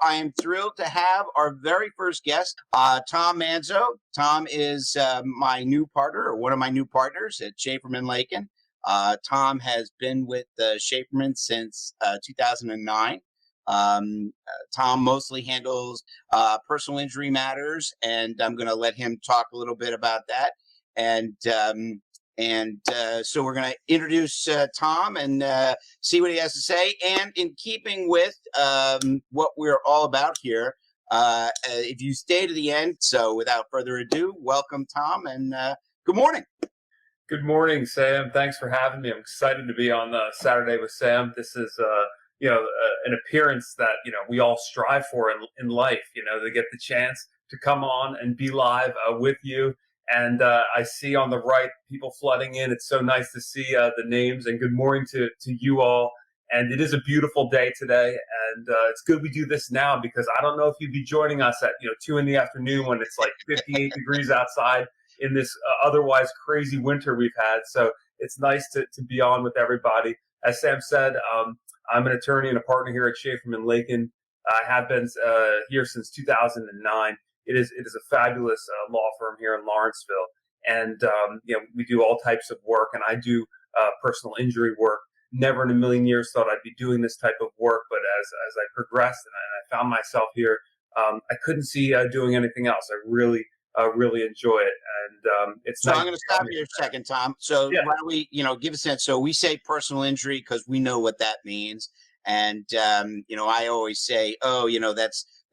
I am thrilled to have our very first guest, Tom Manzo. Tom is my new partner, or one of my new partners at Szaferman Lakin. Tom has been with Szaferman since 2009. Tom mostly handles personal injury matters, and I'm going to let him talk a little bit about that. So we're going to introduce Tom and see what he has to say. And in keeping with what we're all about here, if you stay to the end, so without further ado, welcome, Tom, and good morning. Good morning, Sam. Thanks for having me. I'm excited to be on Saturday with Sam. This is, an appearance that, we all strive for in life, to get the chance to come on and be live with you. And I see on the right people flooding in. It's so nice to see the names, and good morning to you all. And it is a beautiful day today, and it's good we do this now, because I don't know if you'd be joining us at 2 in the afternoon when it's like 58 degrees outside in this otherwise crazy winter we've had. So it's nice to be on with everybody. As Sam said, I'm an attorney and a partner here at Szaferman Lakin. I have been here since 2009. It is a fabulous law firm here in Lawrenceville, and we do all types of work, and I do personal injury work. Never in a million years thought I'd be doing this type of work, but as I progressed and I found myself here, I couldn't see doing anything else. I really enjoy it, and it's. So nice. I'm going to stop you a second, Tom. So Yeah. why don't we, give a sense? So we say personal injury because we know what that means, and I always say,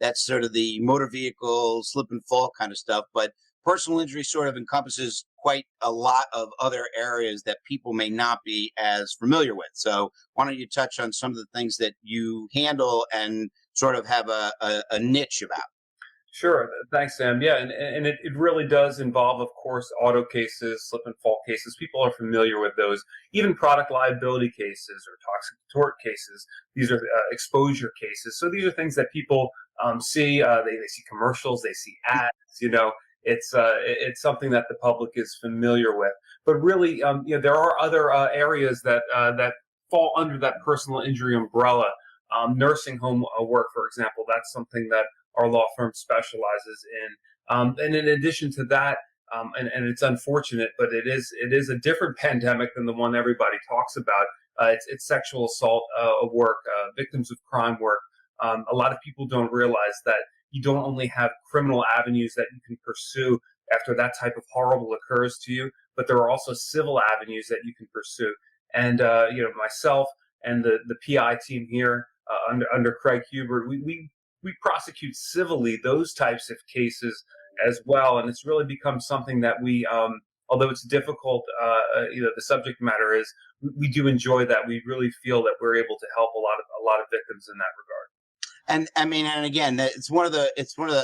that's sort of the motor vehicle slip and fall kind of stuff. But personal injury sort of encompasses quite a lot of other areas that people may not be as familiar with. So why don't you touch on some of the things that you handle and sort of have a niche about? Sure. Thanks, Sam. Yeah, and it really does involve, of course, auto cases, slip and fall cases. People are familiar with those. Even product liability cases or toxic tort cases. These are exposure cases. So these are things that people see. They see commercials. They see ads. It's something that the public is familiar with. But really, there are other areas that fall under that personal injury umbrella. Nursing home work, for example, that's something that our law firm specializes in. And in addition to that, and it's unfortunate, but it is a different pandemic than the one everybody talks about. It's sexual assault work, victims of crime work. A lot of people don't realize that you don't only have criminal avenues that you can pursue after that type of horrible occurs to you, but there are also civil avenues that you can pursue. And myself and the PI team here under Craig Hubert, we prosecute civilly those types of cases as well, and it's really become something that we, although it's difficult, the subject matter is, we do enjoy that. We really feel that we're able to help a lot of victims in that regard. And I mean, and again, it's one of the.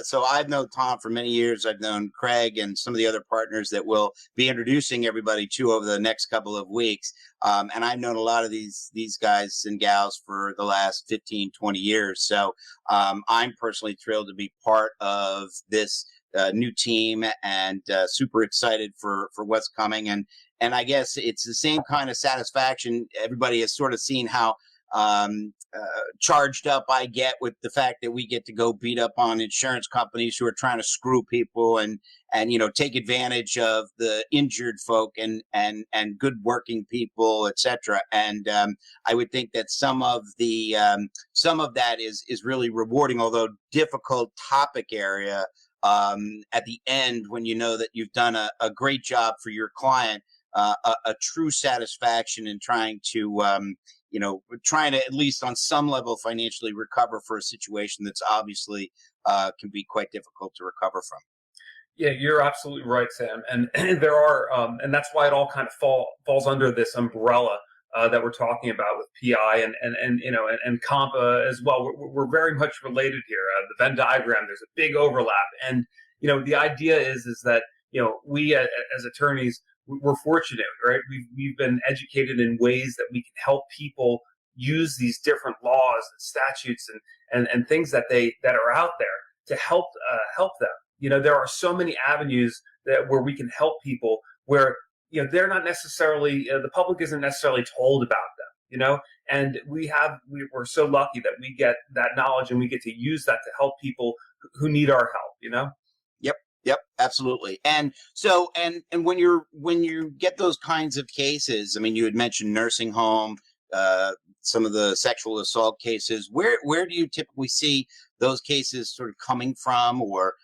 So I've known Tom for many years. I've known Craig and some of the other partners that we'll be introducing everybody to over the next couple of weeks. And I've known a lot of these guys and gals for the last 15, 20 years. So I'm personally thrilled to be part of this new team, and super excited for what's coming. And I guess it's the same kind of satisfaction. Everybody has sort of seen how charged up I get with the fact that we get to go beat up on insurance companies who are trying to screw people and take advantage of the injured folk and good working people, etc. And I would think that some of that is really rewarding, although difficult topic area at the end, when you know that you've done a great job for your client, a true satisfaction in trying to at least on some level financially recover for a situation that's obviously can be quite difficult to recover from. Yeah, you're absolutely right, Sam. And there are, and that's why it all kind of falls under this umbrella that we're talking about with PI and comp as well. We're very much related here. The Venn diagram, there's a big overlap, and the idea is that we as attorneys, we're fortunate, right? We've been educated in ways that we can help people use these different laws and statutes and things that are out there to help them. There are so many avenues where we can help people where they're not necessarily, the public isn't necessarily told about them. And we're so lucky that we get that knowledge and we get to use that to help people who need our help. Yep. Yep. Absolutely. And so, and when you get those kinds of cases, I mean, you had mentioned nursing home, uh, some of the sexual assault cases. Where do you typically see those cases sort of coming from, or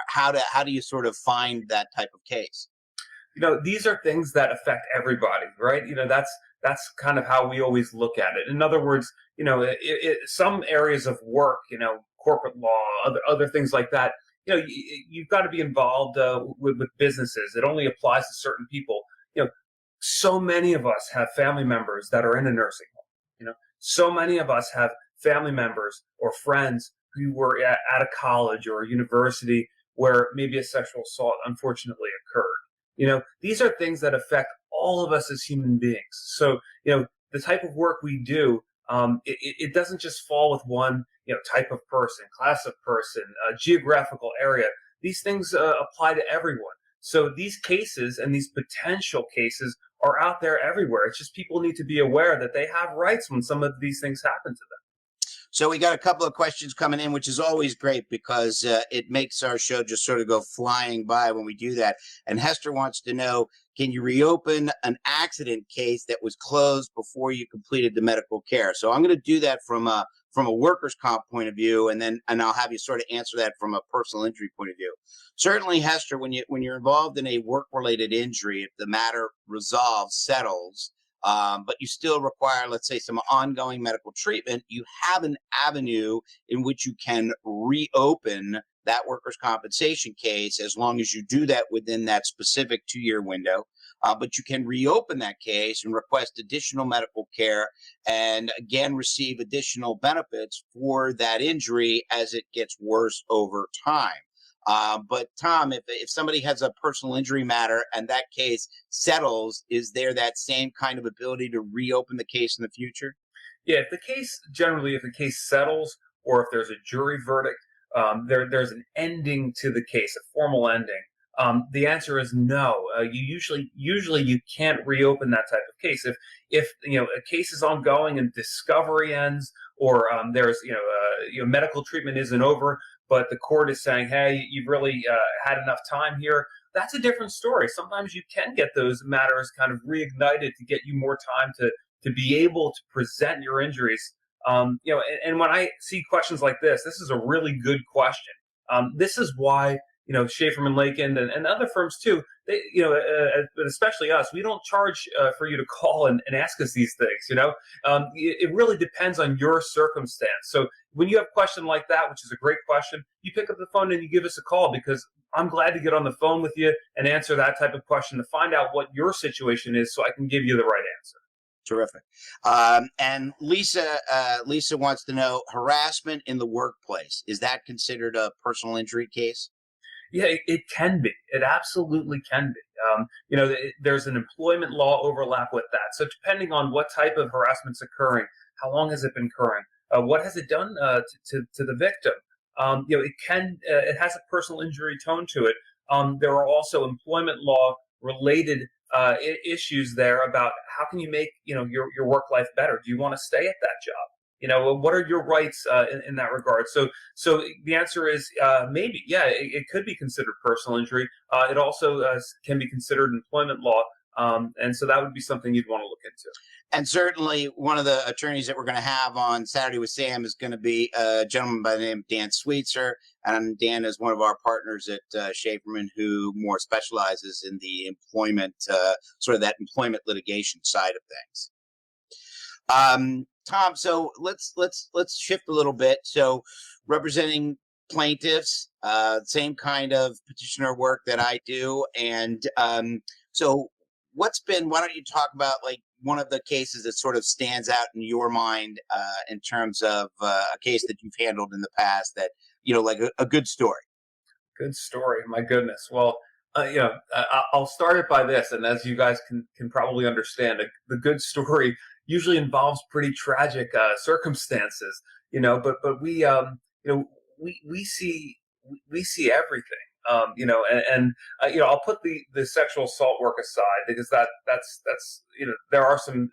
how do you sort of find that type of case? These are things that affect everybody, right? That's kind of how we always look at it. In other words, some areas of work, corporate law, other things like that, you've got to be involved with businesses. It only applies to certain people. So many of us have family members that are in a nursing home. So many of us have family members or friends who were at a college or a university where maybe a sexual assault unfortunately occurred. These are things that affect all of us as human beings. So, the type of work we do, it doesn't just fall with one, type of person, class of person, geographical area. These things apply to everyone. So these cases and these potential cases are out there everywhere. It's just people need to be aware that they have rights when some of these things happen to them. So we got a couple of questions coming in, which is always great because it makes our show just sort of go flying by when we do that. And Hester wants to know, can you reopen an accident case that was closed before you completed the medical care? So I'm going to do that from a workers' comp point of view, and I'll have you sort of answer that from a personal injury point of view. Certainly, Hester, when you're involved in a work-related injury, if the matter resolves, settles, but you still require, let's say, some ongoing medical treatment, you have an avenue in which you can reopen that workers' compensation case as long as you do that within that specific 2-year window. But you can reopen that case and request additional medical care and again receive additional benefits for that injury as it gets worse over time. But Tom, if somebody has a personal injury matter and that case settles, is there that same kind of ability to reopen the case in the future? Yeah, if the case settles or if there's a jury verdict, there's an ending to the case, a formal ending. The answer is no. Usually you can't reopen that type of case. If a case is ongoing and discovery ends, or there's medical treatment isn't over, but the court is saying, hey, you've really had enough time here. That's a different story. Sometimes you can get those matters kind of reignited to get you more time to be able to present your injuries. And when I see questions like this is a really good question. This is why Szaferman, Lakin, and other firms too. They, but especially us, we don't charge for you to call and ask us these things. It really depends on your circumstance. So when you have a question like that, which is a great question, you pick up the phone and you give us a call because I'm glad to get on the phone with you and answer that type of question to find out what your situation is, so I can give you the right answer. Terrific. And Lisa wants to know, harassment in the workplace, is that considered a personal injury case? Yeah, it can be. It absolutely can be. There's an employment law overlap with that. So depending on what type of harassment's occurring, how long has it been occurring, what has it done to the victim? It has a personal injury tone to it. There are also employment law related issues there about how can you make your work life better. Do you want to stay at that job? What are your rights in that regard? So the answer is maybe, yeah, it could be considered personal injury. It also can be considered employment law, and so that would be something you'd want to look into. And certainly, one of the attorneys that we're going to have on Saturday with Sam is going to be a gentleman by the name of Dan Sweetser. And Dan is one of our partners at Szaferman, who more specializes in the employment, sort of that employment litigation side of things. Tom, so let's shift a little bit. So, representing plaintiffs, same kind of petitioner work that I do, and so why don't you talk about like one of the cases that sort of stands out in your mind in terms of a case that you've handled in the past that like a good story. Good story, my goodness. Well, I'll start it by this, and as you guys can probably understand, the good story usually involves pretty tragic circumstances, but we see everything, I'll put the sexual assault work aside because that's there are some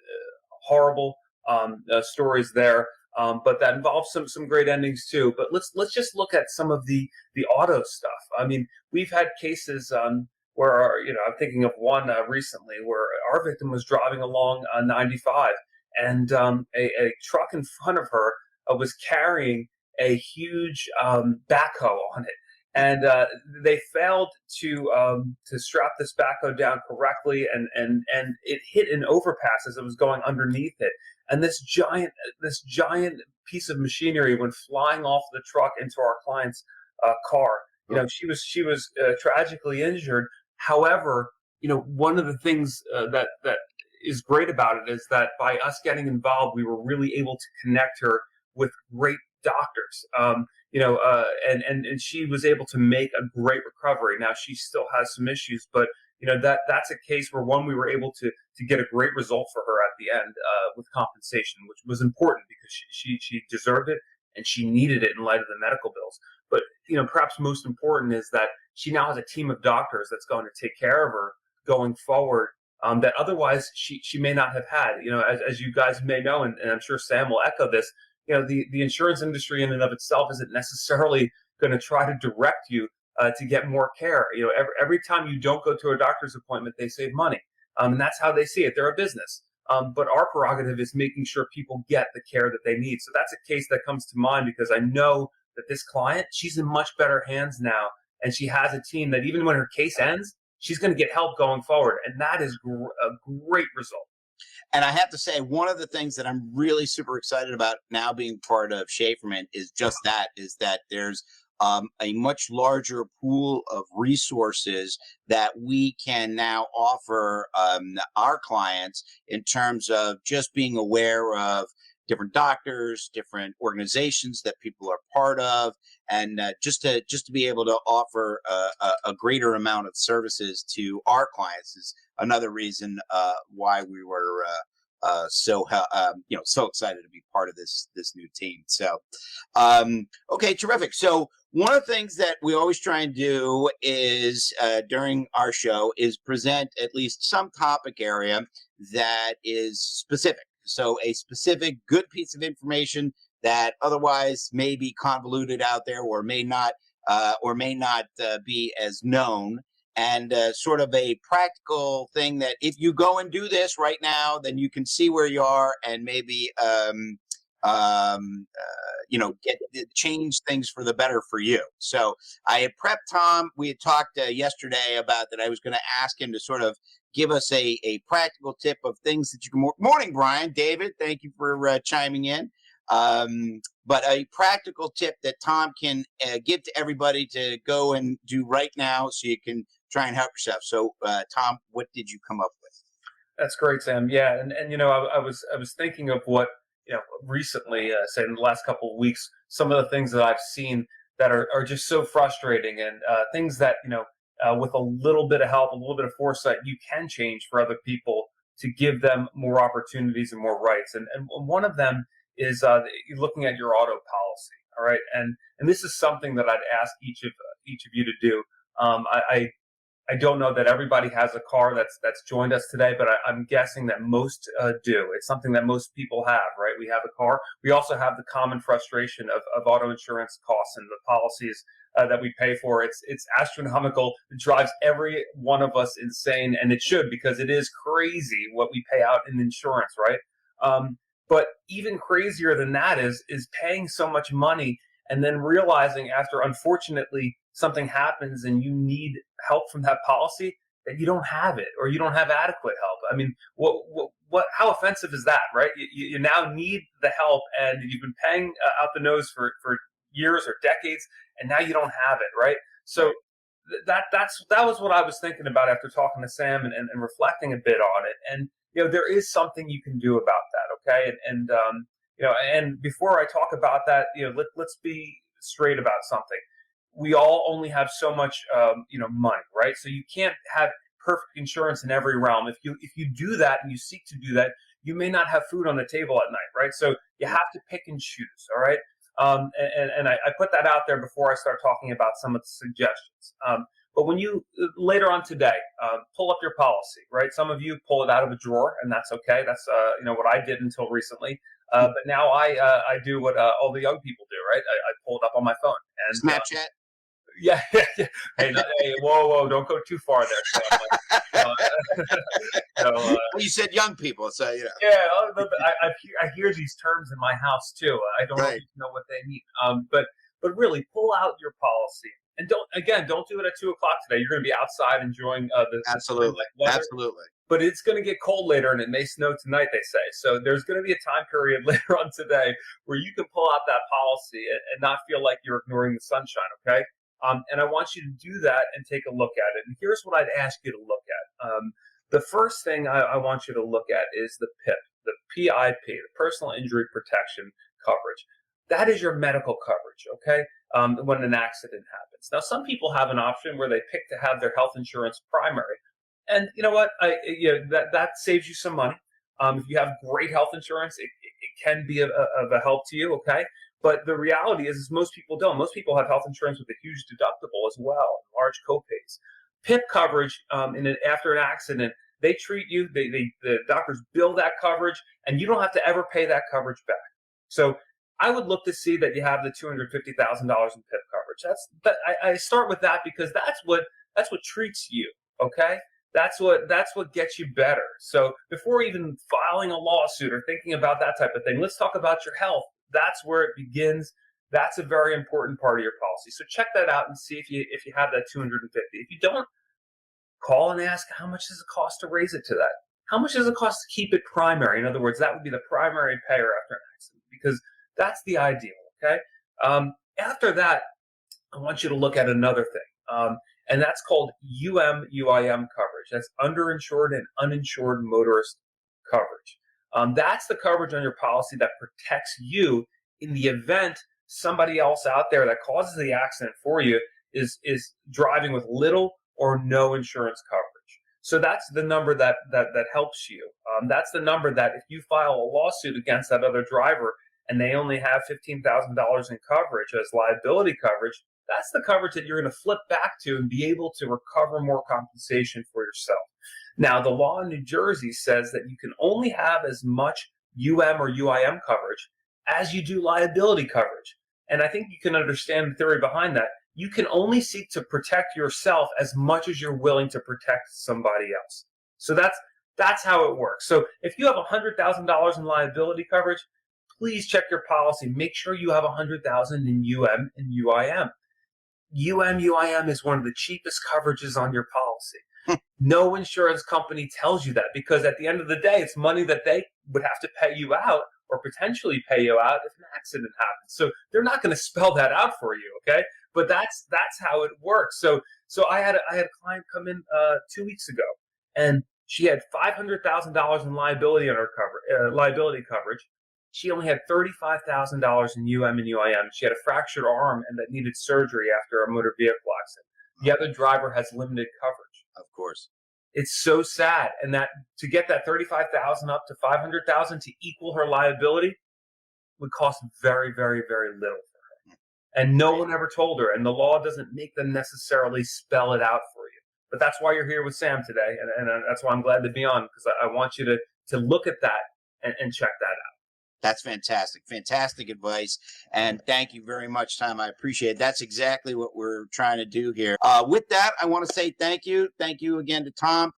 horrible stories there. But that involves some great endings too. But let's just look at some of the auto stuff. I mean, we've had cases where I'm thinking of one recently where our victim was driving along 95, and a truck in front of her was carrying a huge backhoe on it, and they failed to strap this backhoe down correctly, and it hit an overpass as it was going underneath it, and this giant piece of machinery went flying off the truck into our client's car. She was tragically injured. However, one of the things that is great about it is that by us getting involved, we were really able to connect her with great doctors. And she was able to make a great recovery. Now she still has some issues, but that's a case where we were able to get a great result for her at the end with compensation, which was important because she deserved it and she needed it in light of the medical bills. But perhaps most important is that she now has a team of doctors that's going to take care of her going forward. That otherwise she may not have had. As you guys may know, and I'm sure Sam will echo this. The insurance industry in and of itself isn't necessarily going to try to direct you to get more care. Every time you don't go to a doctor's appointment, they save money, and that's how they see it. They're a business. But our prerogative is making sure people get the care that they need. So that's a case that comes to mind because I know that this client, she's in much better hands now, and she has a team that even when her case ends, she's going to get help going forward, and that is a great result. And I have to say, one of the things that I'm really super excited about now being part of Szaferman is that there's a much larger pool of resources that we can now offer our clients in terms of just being aware of different doctors, different organizations that people are part of, and just to be able to offer a greater amount of services to our clients is another reason why we were so excited to be part of this new team. So, okay, terrific. So one of the things that we always try and do is during our show is present at least some topic area that is specific. So a specific good piece of information that otherwise may be convoluted out there or may not be as known, and sort of a practical thing that if you go and do this right now, then you can see where you are and maybe change things for the better for you. So I had prepped Tom. We had talked yesterday about that. I was going to ask him to sort of give us a practical tip of things that you can. Morning, Brian, David. Thank you for chiming in. But a practical tip that Tom can give to everybody to go and do right now, so you can try and help yourself. So, Tom, what did you come up with? That's great, Sam. Yeah, and I was thinking of what recently, say in the last couple of weeks, some of the things that I've seen that are just so frustrating, and things that with a little bit of help, a little bit of foresight, you can change for other people to give them more opportunities and more rights. And one of them is looking at your auto policy. All right, and this is something that I'd ask each of you to do. I don't know that everybody has a car that's joined us today, but I'm guessing that most do. It's something that most people have, right? We have a car. We also have the common frustration of auto insurance costs and the policies that we pay for. It's astronomical. It drives every one of us insane, and it should, because it is crazy what we pay out in insurance, right? But even crazier than that is paying so much money and then realizing after, unfortunately, something happens and you need help from that policy, that you don't have it, or you don't have adequate help. I mean, how offensive is that, right? You now need the help, and you've been paying out the nose for years or decades, and now you don't have it, right? So that was what I was thinking about after talking to Sam and reflecting a bit on it. And there is something you can do about that, okay? And before I talk about that, let's be straight about something. We all only have so much, money, right? So you can't have perfect insurance in every realm. If you do that and you seek to do that, you may not have food on the table at night, right? So you have to pick and choose, all right? And I put that out there before I start talking about some of the suggestions. But when you later on today pull up your policy, right? Some of you pull it out of a drawer, and that's okay. That's what I did until recently. But now I do what all the young people do, right? I pull it up on my phone and Snapchat. yeah, yeah. Hey, whoa, don't go too far there. Uh, Well, you said young people, so yeah, I hear these terms in my house too. I don't right. always know what they mean. But really, pull out your policy and don't do it at 2 o'clock today. You're going to be outside enjoying the Absolutely, weather. absolutely. But it's going to get cold later, and it may snow tonight, they say. So there's going to be a time period later on today where you can pull out that policy and not feel like you're ignoring the sunshine. Okay. And I want you to do that and take a look at it. And here's what I'd ask you to look at. The first thing I want you to look at is the PIP, the PIP, the Personal Injury Protection Coverage. That is your medical coverage, okay, when an accident happens. Now, some people have an option where they pick to have their health insurance primary. And you know what? That saves you some money. If you have great health insurance, it can be of a help to you, okay? But the reality is most people don't. Most people have health insurance with a huge deductible as well, large copays. PIP coverage after an accident, they treat you, the doctors bill that coverage, and you don't have to ever pay that coverage back. So I would look to see that you have the $250,000 in PIP coverage. I start with that because that's what treats you, okay? That's what gets you better. So before even filing a lawsuit or thinking about that type of thing, let's talk about your health. That's where it begins. That's a very important part of your policy. So check that out and see if you have that 250. If you don't, call and ask how much does it cost to raise it to that. How much does it cost to keep it primary? In other words, that would be the primary payer after an accident because that's the ideal. Okay. After that, I want you to look at another thing, and that's called UM/UIM coverage. That's underinsured and uninsured motorist coverage. That's the coverage on your policy that protects you in the event somebody else out there that causes the accident for you is driving with little or no insurance coverage. So that's the number that helps you. That's the number that if you file a lawsuit against that other driver and they only have $15,000 in coverage as liability coverage, that's the coverage that you're going to flip back to and be able to recover more compensation for yourself. Now, the law in New Jersey says that you can only have as much UM or UIM coverage as you do liability coverage. And I think you can understand the theory behind that. You can only seek to protect yourself as much as you're willing to protect somebody else. So that's how it works. So if you have $100,000 in liability coverage, please check your policy. Make sure you have $100,000 in UM and UIM. UM/UIM is one of the cheapest coverages on your policy. No insurance company tells you that because at the end of the day, it's money that they would have to pay you out or potentially pay you out if an accident happens. So they're not going to spell that out for you, okay? But that's how it works. So I had a client come in 2 weeks ago, and she had $500,000 in liability on her liability coverage. She only had $35,000 in UM and UIM. She had a fractured arm and that needed surgery after a motor vehicle accident. The other driver has limited coverage. Of course. It's so sad. And that to get that $35,000 up to $500,000 to equal her liability would cost very, very, very little for her. And no one ever told her. And the law doesn't make them necessarily spell it out for you. But that's why you're here with Sam today. And that's why I'm glad to be on, because I want you to look at that and check that out. That's fantastic. Fantastic advice. And thank you very much, Tom. I appreciate it. That's exactly what we're trying to do here. With that, I want to say thank you. Thank you again to Tom.